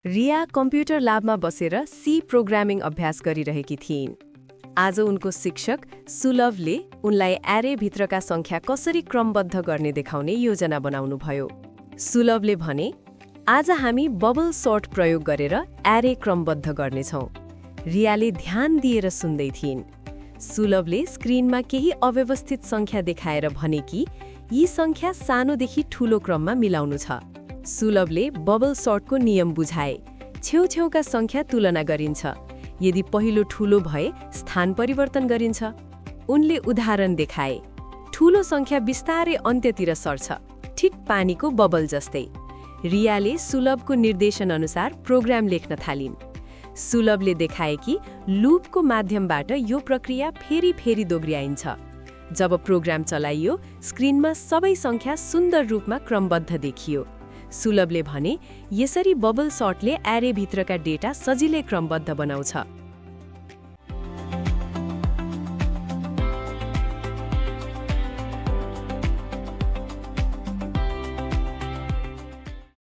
Riya computer ल्याबमा बसेर C programming अभ्यास गरिरहेकी थिइन्। आज उनको शिक्षक सुलभले उनलाई एरेभित्रका सङ्ख्या कसरी क्रमबद्ध गर्ने देखाउने योजना बनाउनुभयो। सुलभले भने, आज हामी बबल सर्ट प्रयोग गरेर एरे क्रमबद्ध गर्नेछौँ। रियाले ध्यान दिएर सुन्दै थिइन्। सुलभले स्क्रिनमा केही अव्यवस्थित सङ्ख्या देखाएर भने कि यी सङ्ख्या सानोदेखि ठूलो क्रममा मिलाउनु छ। सुलभले बबल सर्टको नियम बुझाए। छेउछेउका सङ्ख्या तुलना गरिन्छ। यदि पहिलो ठूलो भए स्थान परिवर्तन गरिन्छ। उनले उदाहरण देखाए। ठूलो सङ्ख्या बिस्तारै अन्त्यतिर सर्छ, ठिक पानीको बबल जस्तै। रियाले सुलभको निर्देशन अनुसार प्रोग्राम लेख्न थालिन्। सुलभले देखाए कि लूपको माध्यमबाट यो प्रक्रिया फेरि दोहोऱ्याइन्छ। जब प्रोग्राम चलाइयो, स्क्रिनमा सबै सङ्ख्या सुन्दर रूपमा क्रमबद्ध देखियो। सुलभले भने, यसरी बबल सर्टले एरेभित्रका डेटा सजिलै क्रमबद्ध बनाउँछ।